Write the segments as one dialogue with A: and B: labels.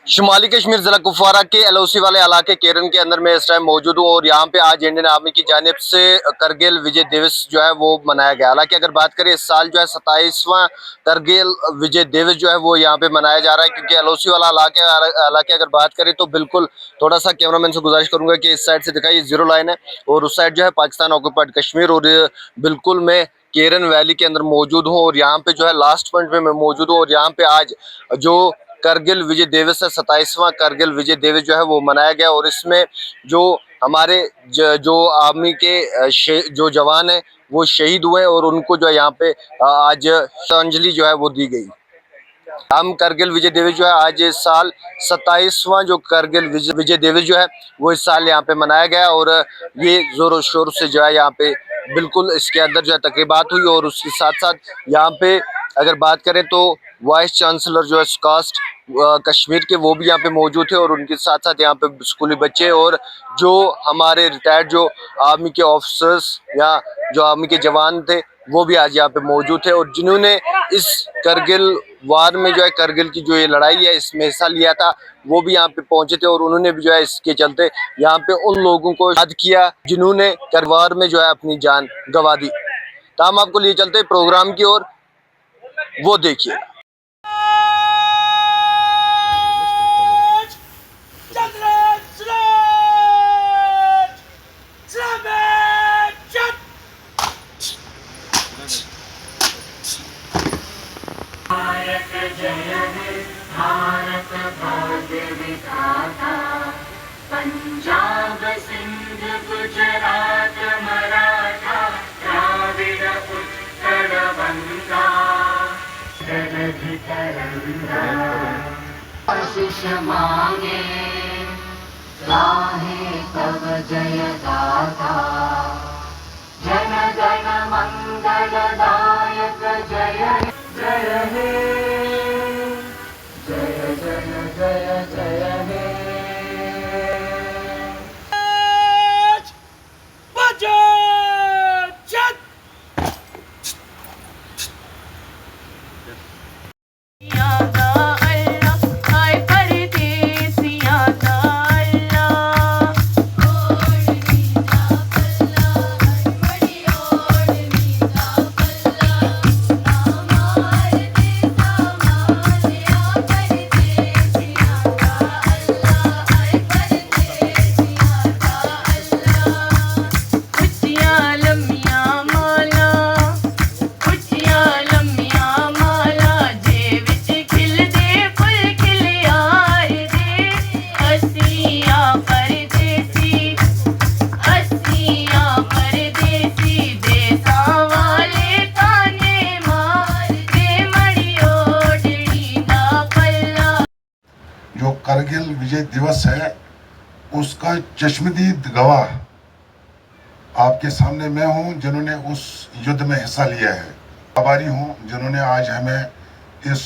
A: शुमाली कश्मीर जिला कुपवारा के एलओसी वाले इलाके केरन के अंदर मैं इस टाइम मौजूद हूँ और यहाँ पे आज इंडियन आर्मी की जानिब से करगिल विजय दिवस जो है वो मनाया गया। हालांकि अगर बात करें इस साल जो है 27वां करगिल विजय दिवस जो है वो यहाँ पे मनाया जा रहा है, क्योंकि एलओसी वाला इलाके अगर बात करें तो बिल्कुल थोड़ा सा कैमरामैन से गुजारिश करूंगा कि इस साइड से दिखाई जीरो लाइन है और उस साइड जो है पाकिस्तान ऑक्यूपाइड कश्मीर। और बिल्कुल मैं केरन वैली के अंदर मौजूद हूँ और यहाँ पे जो है लास्ट पॉइंट पे मैं मौजूद हूँ और यहाँ पे आज जो करगिल विजय दिवस है 27वां करगिल विजय दिवस जो है वो मनाया गया और इसमें जो हमारे जो आर्मी के जो जवान है वो शहीद हुए और उनको जो है यहाँ पे आज श्रद्धांजलि जो है वो दी गई। हम करगिल विजय दिवस जो है आज इस साल 27वां जो करगिल विजय दिवस जो है वो इस साल यहाँ पे मनाया गया और ये जोरों शोर से जो है यहाँ पे बिल्कुल इसके अंदर जो है तकरीबात हुई और उसके साथ साथ यहाँ पे अगर बात करें तो वाइस चांसलर जो है कास्ट कश्मीर के वो भी यहाँ पे मौजूद थे और उनके साथ साथ यहाँ पे स्कूली बच्चे और जो हमारे रिटायर्ड जो आर्मी के ऑफिसर्स या जो आर्मी के जवान थे वो भी आज यहाँ पे मौजूद थे और जिन्होंने इस करगिल वार में जो है करगिल की जो ये लड़ाई है इसमें हिस्सा लिया था वो भी यहाँ पे पहुंचे थे और उन्होंने भी जो है इसके चलते यहाँ पे उन लोगों को याद किया जिन्होंने करवार में जो है अपनी जान गंवा दी। तो हम आपको लिए चलते प्रोग्राम की ओर, वो देखिए।
B: भारत भाग्य विधाता, पंजाब सिंध गुजरात मराठा द्राविड़ उत्कल बंगा, जलधि तरंगा आशीष मांगे गाहे तब जय गाथा, जन गण मंगल दायक जय जय हे, जय जय जय जय हे।
C: जो करगिल विजय दिवस है उसका चश्मदीद गवाह आपके सामने मैं हूं, जिन्होंने उस युद्ध में हिस्सा लिया है। आभारी हूं जिन्होंने आज हमें इस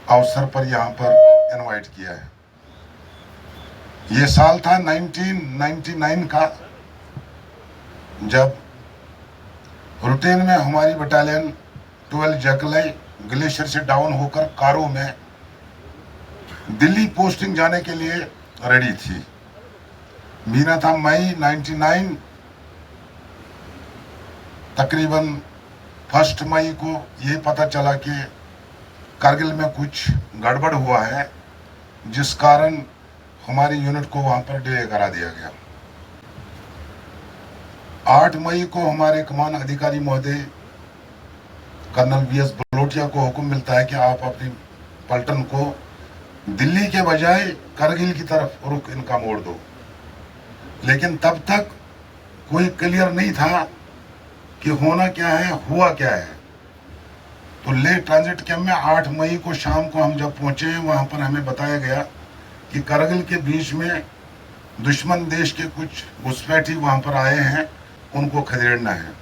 C: अवसर पर यहाँ पर इनवाइट किया है। ये साल था 1999 का, जब रूटीन में हमारी बटालियन 12 जकलाई ग्लेशियर से डाउन होकर कारो में दिल्ली पोस्टिंग जाने के लिए रेडी थी। महीना था मई 99। तकरीबन 1 मई को ये पता चला कि कारगिल में कुछ गड़बड़ हुआ है, जिस कारण हमारी यूनिट को वहां पर डिले करा दिया गया। 8 मई को हमारे कमान अधिकारी महोदय कर्नल वीएस बलोटिया को हुक्म मिलता है कि आप अपनी पलटन को दिल्ली के बजाय करगिल की तरफ रुख इनका मोड़ दो। लेकिन तब तक कोई क्लियर नहीं था कि होना क्या है, हुआ क्या है। तो ले ट्रांजिट कैंप में 8 मई को शाम को हम जब पहुंचे, वहां पर हमें बताया गया कि करगिल के बीच में दुश्मन देश के कुछ घुसपैठी वहां पर आए हैं, उनको खदेड़ना है।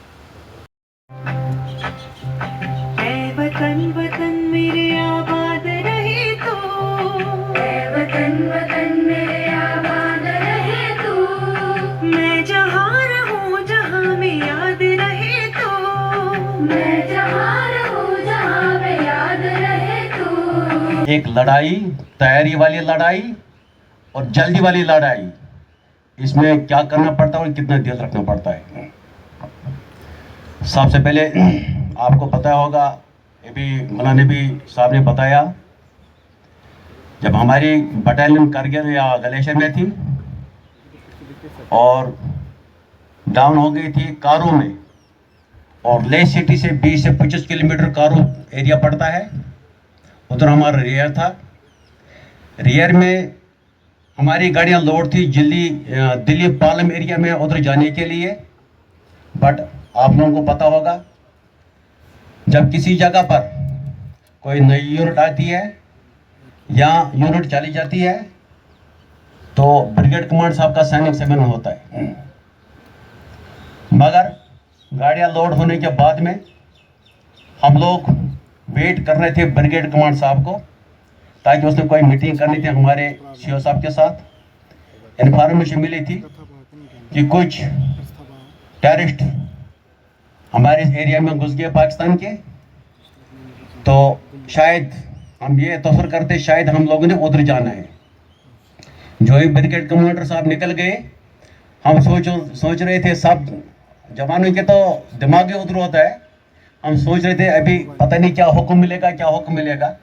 B: वतन वतन मेरे आबाद रहे तो, वतन वतन मेरे आबाद रहे तो, मैं जहाँ रहूँ जहाँ में याद रहे तो, मैं जहाँ रहूँ जहाँ में याद रहे तो,
D: एक लड़ाई, तैयारी वाली लड़ाई और जल्दी वाली लड़ाई, इसमें क्या करना पड़ता है और कितना दिल रखना पड़ता है। सबसे पहले आपको पता होगा, ये भी मौलाना नबी साहब ने बताया, जब हमारी बटालियन करगिल या ग्लेशियर में थी और डाउन हो गई थी कारू में, और ले सिटी से 20 से 25 किलोमीटर कारू एरिया पड़ता है, उधर हमारा रियर था। रियर में हमारी गाड़ियां लोड थी दिल्ली पालम एरिया में उधर जाने के लिए। बट आप लोगों को पता होगा, जब किसी जगह पर कोई नई यूनिट आती है या यूनिट चली जाती है तो ब्रिगेड कमांड साहब का सैनिक सम्मेलन होता है। मगर गाड़ियां लोड होने के बाद में हम लोग वेट कर रहे थे ब्रिगेड कमांड साहब को, ताकि उसने कोई मीटिंग करनी थी हमारे सीओ साहब के साथ। इन्फॉर्मेशन मिली थी कि कुछ टेररिस्ट हमारे इस एरिया में घुस गए पाकिस्तान के, तो शायद हम ये तसर करते शायद हम लोगों ने उधर जाना है। जो ही ब्रिगेड कमांडर साहब निकल गए, हम सोच रहे थे, सब जवानों के तो दिमाग ही उधर होता है, हम सोच रहे थे अभी पता नहीं क्या हुक्म मिलेगा, क्या हुक्म मिलेगा।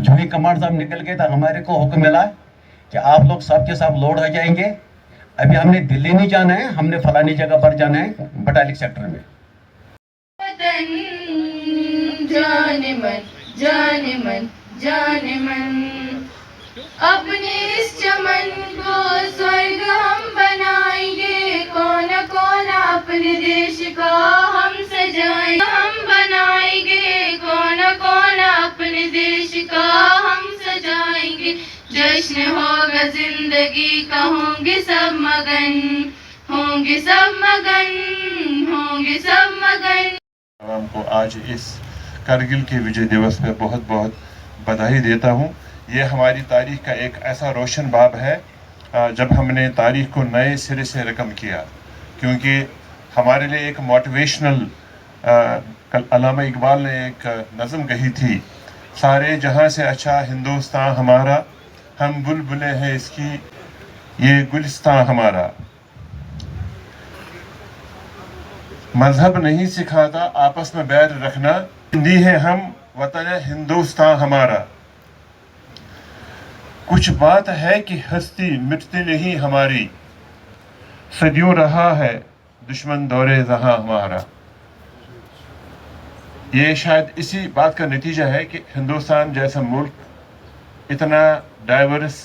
D: जो ही कमांडर साहब निकल गए तो हमारे को हुक्म मिला कि आप लोग सब के सब लोड हो जाएंगे, अभी हमने दिल्ली नहीं जाना है, हमने फलानी जगह पर जाना है बटालिक सेक्टर में।
E: जाने मन जाने मन जाने मन, अपने इस चमन को स्वर्ग हम बनाएंगे, कोना कोना अपने देश का हम सजाएंगे, हम बनाएंगे कोना कोना अपने देश का हम सजाएंगे। जश्न होगा जिंदगी का, होंगे सब मगन, होंगे सब मगन, होंगे सब मगन।
F: आपको आज इस कारगिल के विजय दिवस पे बहुत बहुत बधाई देता हूँ। ये हमारी तारीख का एक ऐसा रोशन बाब है जब हमने तारीख को नए सिरे से रकम किया, क्योंकि हमारे लिए एक मोटिवेशनल, कल अल्लामा इकबाल ने एक नज़म कही थी, सारे जहां से अच्छा हिंदुस्तान हमारा, हम बुलबुलें हैं इसकी ये गुलिस्तान हमारा। मजहब नहीं सिखाता आपस में बैर रखना, हिंदी है हम वतन हिंदुस्तान हमारा। कुछ बात है कि हस्ती मिटती नहीं हमारी, सदियों रहा है दुश्मन दौरे जहां हमारा। ये शायद इसी बात का नतीजा है कि हिंदुस्तान जैसा मुल्क इतना डाइवर्स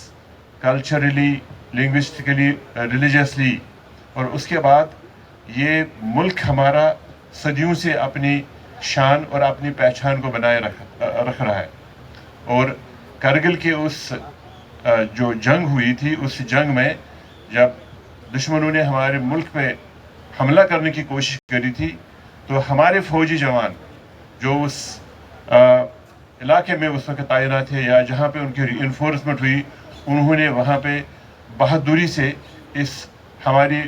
F: कल्चरली, लिंग्विस्टिकली, रिलीजियसली, और उसके बाद ये मुल्क हमारा सदियों से अपनी शान और अपनी पहचान को बनाए रख रहा है। और कारगिल के उस जो जंग हुई थी, उस जंग में जब दुश्मनों ने हमारे मुल्क पे हमला करने की कोशिश करी थी, तो हमारे फौजी जवान जो उस इलाके में उस वक्त तैनात थे या जहाँ पे उनकी रीइंफोर्समेंट हुई, उन्होंने वहाँ पे बहादुरी से इस हमारी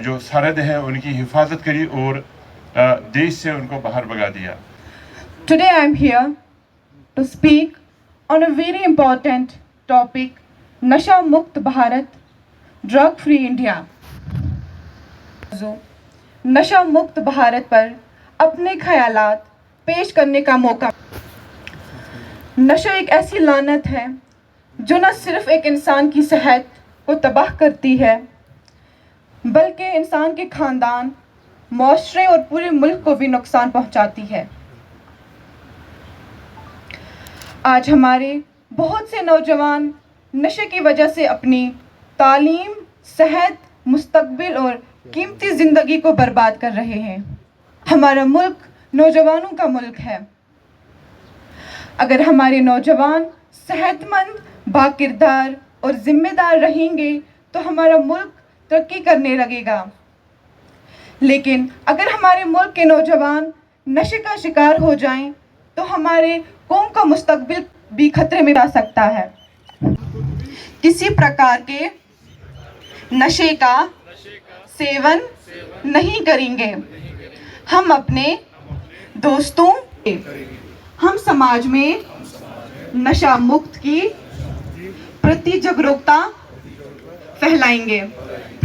F: जो सरहद है उनकी हिफाजत करी और देश से उनको बाहर भगा दिया।
G: Today I am here to speak on a very important topic, नशा मुक्त भारत, ड्रग फ्री इंडिया। नशा मुक्त भारत पर अपने ख्यालात पेश करने का मौका। नशा एक ऐसी लानत है जो न सिर्फ एक इंसान की सेहत को तबाह करती है, बल्कि इंसान के खानदान, माशरे और पूरे मुल्क को भी नुकसान पहुंचाती है। आज हमारे बहुत से नौजवान नशे की वजह से अपनी तालीम, सेहत, मुस्तकबिल और कीमती ज़िंदगी को बर्बाद कर रहे हैं। हमारा मुल्क नौजवानों का मुल्क है। अगर हमारे नौजवान सेहतमंद, बाकिरदार और ज़िम्मेदार रहेंगे तो हमारा मुल्क तरक्की करने लगेगा। लेकिन अगर हमारे मुल्क के नौजवान नशे का शिकार हो जाएं तो हमारे कौम का मुस्तकबिल भी खतरे में आ सकता है। किसी प्रकार के नशे का सेवन नहीं करेंगे। हम अपने दोस्तों, हम समाज में नशा मुक्त की प्रति जागरूकता फैलाएंगे।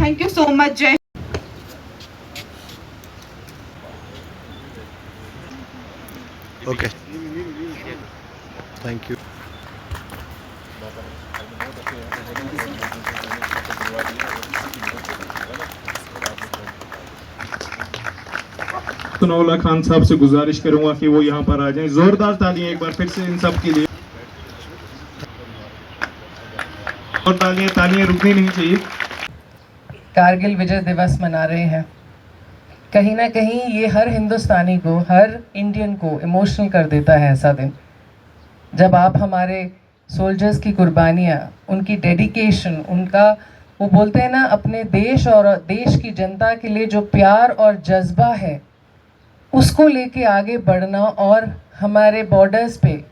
G: Thank you so much. जय
H: okay, thank you.
I: Sanaullah Khan Sahab से गुजारिश करूंगा कि वो यहाँ पर आ जाएं। जोरदार तालियां एक बार फिर से इन सब के लिए, और तालियां रुकनी नहीं चाहिए।
J: कारगिल विजय दिवस मना रहे हैं। कहीं ना कहीं ये हर हिंदुस्तानी को, हर इंडियन को इमोशनल कर देता है ऐसा दिन, जब आप हमारे सोल्जर्स की कुर्बानियाँ, उनकी डेडिकेशन, उनका वो बोलते हैं ना, अपने देश और देश की जनता के लिए जो प्यार और जज्बा है उसको लेके आगे बढ़ना और हमारे बॉर्डर्स पे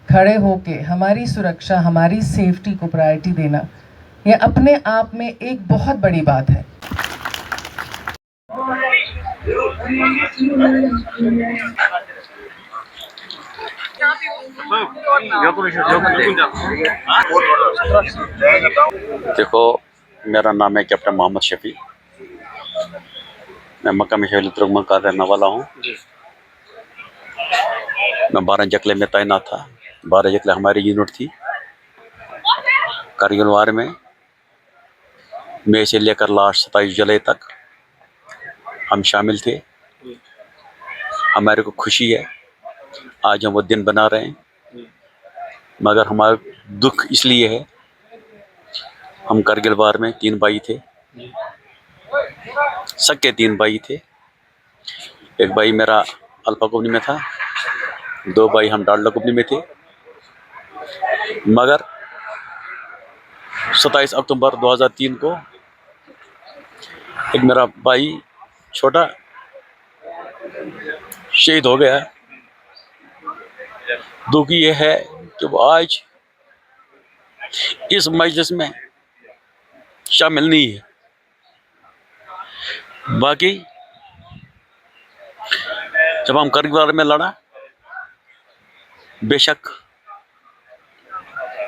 J: खड़े होके हमारी सुरक्षा, हमारी सेफ्टी को प्रायोरिटी देना, ये अपने आप में एक बहुत बड़ी बात है।
K: देखो, मेरा नाम है कैप्टन मोहम्मद शफी। मैं मक्का में शहीद का रहने वाला हूँ। मैं 12 जकले में तैनात था। 12 जकले हमारी यूनिट थी। कारगिल वार में मई से लेकर लास्ट 27 जुलाई तक हम शामिल थे। हमारे को खुशी है आज हम वो दिन बना रहे हैं, मगर हमारा दुख इसलिए है, हम कारगिल वार में 3 भाई थे, सक्के 3 भाई थे। एक भाई मेरा अल्फा कंपनी में था, 2 भाई हम डाल्डा कंपनी में थे। मगर 27 अक्टूबर 2003 को एक मेरा भाई छोटा शहीद हो गया। दुख ये है कि वो आज इस मजलिस में शामिल नहीं है। बाकी जब हम कारगिल में लड़ा, बेशक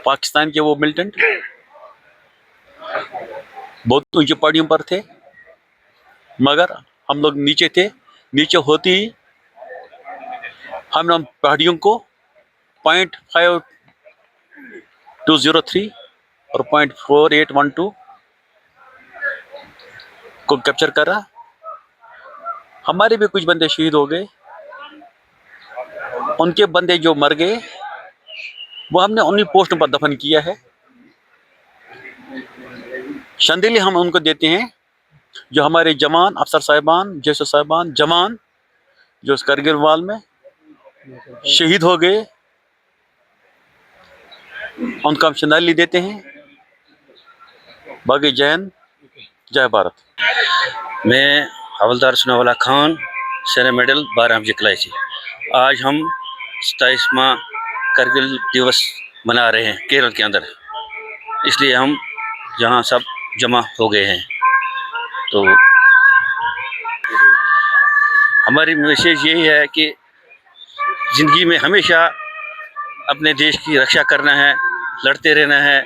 K: पाकिस्तान के वो मिलिटेंट बहुत ऊंची पहाड़ियों पर थे, मगर हम लोग नीचे थे। नीचे होती ही हमने उन पहाड़ियों को 0.5203 और 0.4812 को कैप्चर करा। हमारे भी कुछ बंदे शहीद हो गए। उनके बंदे जो मर गए वो हमने उन्हीं पोस्टों पर दफन किया है। श्रद्धांजलि हम उनको देते हैं जो हमारे जवान, अफसर साहिबान, जैसे साहिबान, जवान जो उस कारगिल वार में शहीद हो गए, उनका हम श्रद्धांजलि देते हैं। बाकी जय हिंद, जय भारत।
L: मैं हवलदार सनाउल्लाह खान, सेना मेडल 12 जकलाई से। आज हम 27वां कारगिल दिवस मना रहे हैं केरल के अंदर, इसलिए हम यहाँ सब जमा हो गए हैं। तो हमारी मैसेज यही है कि ज़िंदगी में हमेशा अपने देश की रक्षा करना है, लड़ते रहना है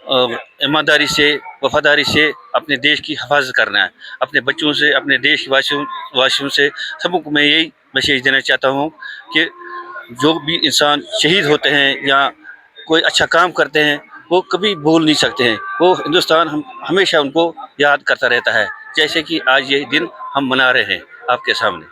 L: और ईमानदारी से, वफादारी से अपने देश की हिफाजत करना है। अपने बच्चों से, अपने देश वासियों से सबको मैं यही मैसेज देना चाहता हूँ कि जो भी इंसान शहीद होते हैं या कोई अच्छा काम करते हैं वो कभी भूल नहीं सकते हैं। वो हिंदुस्तान हम हमेशा उनको याद करता रहता है, जैसे कि आज ये दिन हम मना रहे हैं आपके सामने।